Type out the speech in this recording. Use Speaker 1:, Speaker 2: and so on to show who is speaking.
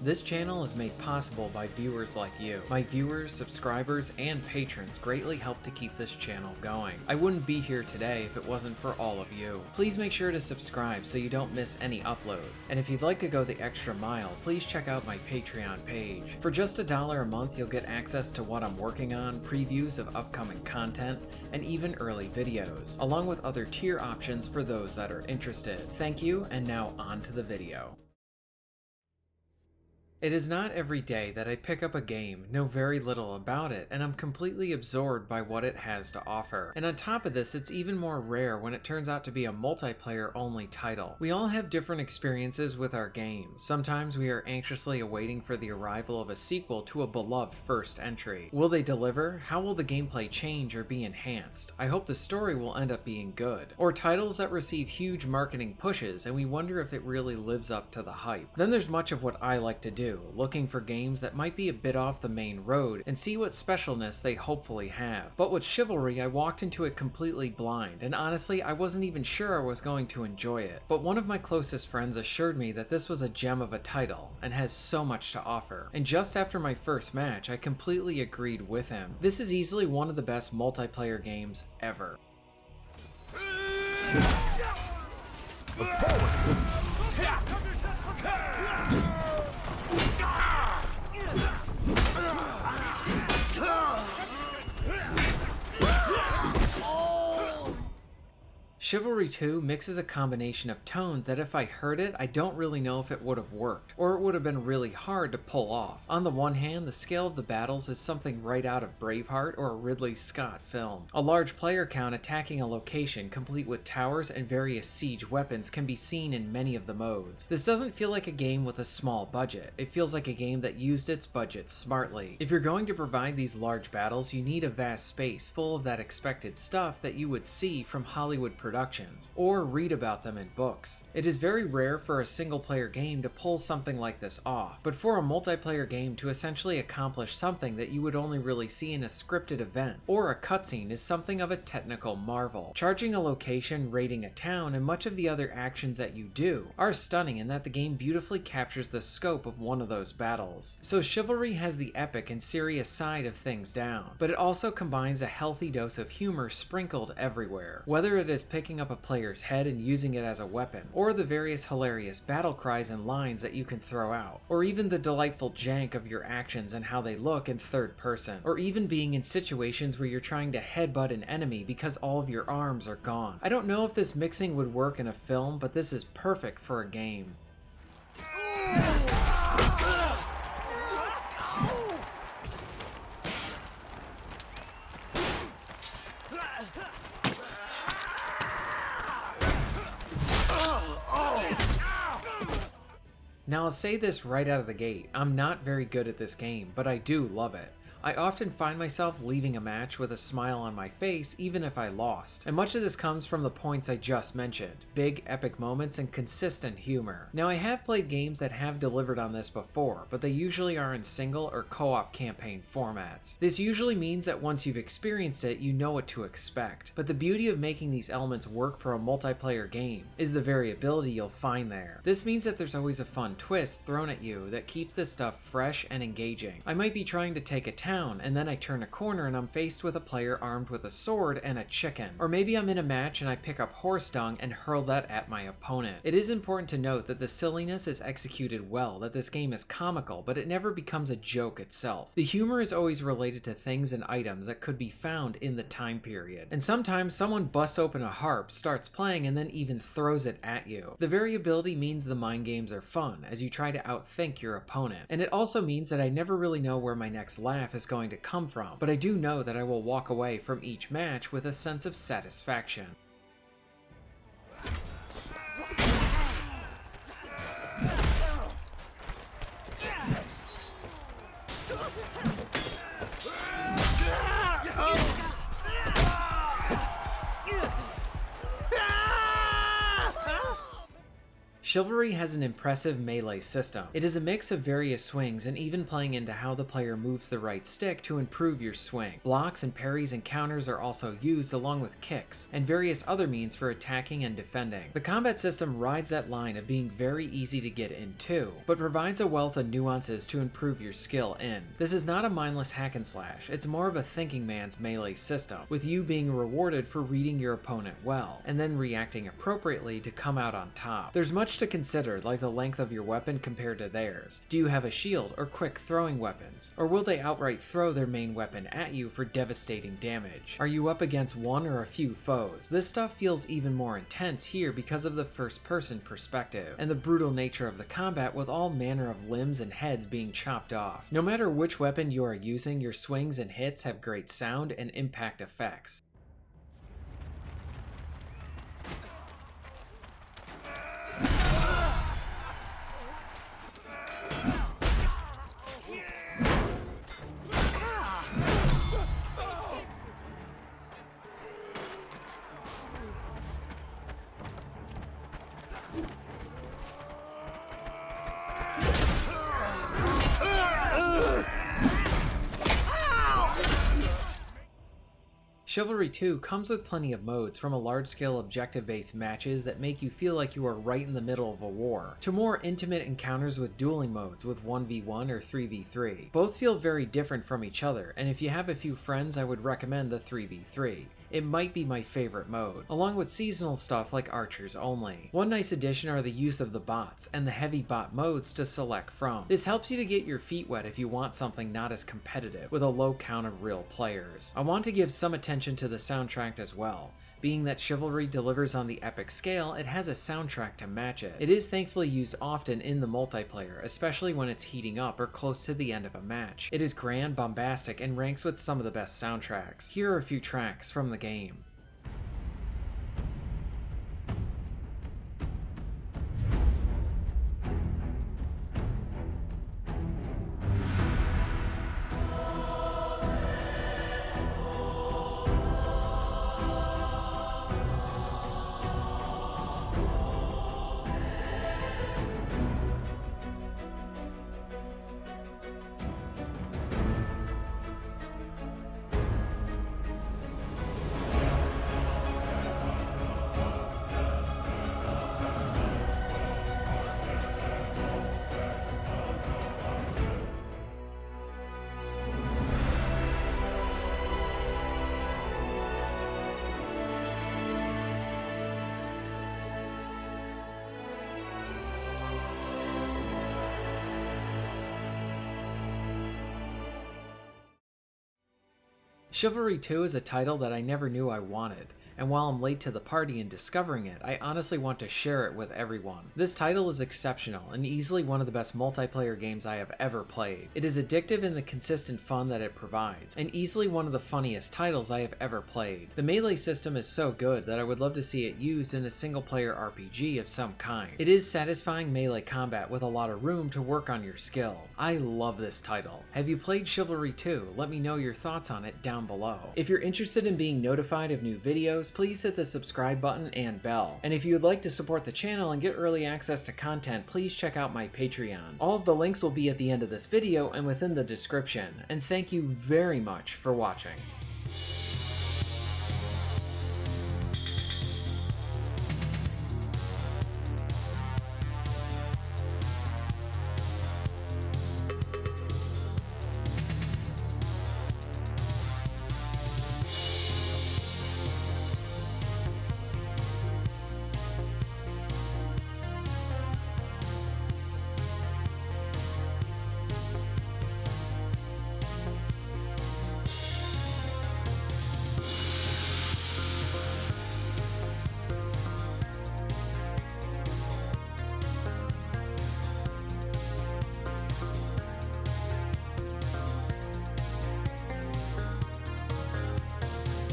Speaker 1: This channel is made possible by viewers like you. My viewers, subscribers, and patrons greatly help to keep this channel going. I wouldn't be here today if it wasn't for all of you. Please make sure to subscribe so you don't miss any uploads. And if you'd like to go the extra mile, please check out my Patreon page. For just $1 a month, you'll get access to what I'm working on, previews of upcoming content, and even early videos, along with other tier options for those that are interested. Thank you, and now on to the video. It is not every day that I pick up a game, know very little about it, and I'm completely absorbed by what it has to offer. And on top of this, it's even more rare when it turns out to be a multiplayer-only title. We all have different experiences with our games. Sometimes we are anxiously awaiting for the arrival of a sequel to a beloved first entry. Will they deliver? How will the gameplay change or be enhanced? I hope the story will end up being good. Or titles that receive huge marketing pushes and we wonder if it really lives up to the hype. Then there's much of what I like to do, looking for games that might be a bit off the main road and see what specialness they hopefully have. But with Chivalry, I walked into it completely blind, and honestly, I wasn't even sure I was going to enjoy it. But one of my closest friends assured me that this was a gem of a title and has so much to offer. And just after my first match, I completely agreed with him. This is easily one of the best multiplayer games ever. Chivalry 2 mixes a combination of tones that if I heard it, I don't really know if it would have worked, or it would have been really hard to pull off. On the one hand, the scale of the battles is something right out of Braveheart or a Ridley Scott film. A large player count attacking a location complete with towers and various siege weapons can be seen in many of the modes. This doesn't feel like a game with a small budget. It feels like a game that used its budget smartly. If you're going to provide these large battles, you need a vast space full of that expected stuff that you would see from Hollywood productions or read about them in books. It is very rare for a single player game to pull something like this off, but for a multiplayer game to essentially accomplish something that you would only really see in a scripted event or a cutscene is something of a technical marvel. Charging a location, raiding a town, and much of the other actions that you do are stunning in that the game beautifully captures the scope of one of those battles. So Chivalry has the epic and serious side of things down, but it also combines a healthy dose of humor sprinkled everywhere. Whether it is picking up a player's head and using it as a weapon, or the various hilarious battle cries and lines that you can throw out, or even the delightful jank of your actions and how they look in third person, or even being in situations where you're trying to headbutt an enemy because all of your arms are gone. I don't know if this mixing would work in a film, but this is perfect for a game. Now I'll say this right out of the gate, I'm not very good at this game, but I do love it. I often find myself leaving a match with a smile on my face even if I lost, and much of this comes from the points I just mentioned, big epic moments and consistent humor. Now I have played games that have delivered on this before, but they usually are in single or co-op campaign formats. This usually means that once you've experienced it, you know what to expect, but the beauty of making these elements work for a multiplayer game is the variability you'll find there. This means that there's always a fun twist thrown at you that keeps this stuff fresh and engaging. I might be trying to take a town and then I turn a corner and I'm faced with a player armed with a sword and a chicken. Or maybe I'm in a match and I pick up horse dung and hurl that at my opponent. It is important to note that the silliness is executed well, that this game is comical, but it never becomes a joke itself. The humor is always related to things and items that could be found in the time period. And sometimes someone busts open a harp, starts playing, and then even throws it at you. The variability means the mind games are fun as you try to outthink your opponent. And it also means that I never really know where my next laugh is going to come from, but I do know that I will walk away from each match with a sense of satisfaction. Chivalry has an impressive melee system. It is a mix of various swings and even playing into how the player moves the right stick to improve your swing. Blocks and parries and counters are also used along with kicks, and various other means for attacking and defending. The combat system rides that line of being very easy to get into, but provides a wealth of nuances to improve your skill in. This is not a mindless hack and slash, it's more of a thinking man's melee system, with you being rewarded for reading your opponent well, and then reacting appropriately to come out on top. There's much to consider, like the length of your weapon compared to theirs. Do you have a shield or quick throwing weapons? Or will they outright throw their main weapon at you for devastating damage? Are you up against one or a few foes? This stuff feels even more intense here because of the first-person perspective, and the brutal nature of the combat with all manner of limbs and heads being chopped off. No matter which weapon you are using, your swings and hits have great sound and impact effects. Chivalry 2 comes with plenty of modes, from a large-scale objective-based matches that make you feel like you are right in the middle of a war, to more intimate encounters with dueling modes with 1v1 or 3v3. Both feel very different from each other, and if you have a few friends, I would recommend the 3v3. It might be my favorite mode, along with seasonal stuff like archers only. One nice addition are the use of the bots, and the heavy bot modes to select from. This helps you to get your feet wet if you want something not as competitive, with a low count of real players. I want to give some attention to the soundtrack as well. Being that Chivalry delivers on the epic scale, it has a soundtrack to match it. It is thankfully used often in the multiplayer, especially when it's heating up or close to the end of a match. It is grand, bombastic, and ranks with some of the best soundtracks. Here are a few tracks from the game. Chivalry 2 is a title that I never knew I wanted, and while I'm late to the party in discovering it, I honestly want to share it with everyone. This title is exceptional, and easily one of the best multiplayer games I have ever played. It is addictive in the consistent fun that it provides, and easily one of the funniest titles I have ever played. The melee system is so good that I would love to see it used in a single-player RPG of some kind. It is satisfying melee combat with a lot of room to work on your skill. I love this title. Have you played Chivalry 2? Let me know your thoughts on it down below. If you're interested in being notified of new videos, please hit the subscribe button and bell. And if you would like to support the channel and get early access to content, please check out my Patreon. All of the links will be at the end of this video and within the description. And thank you very much for watching.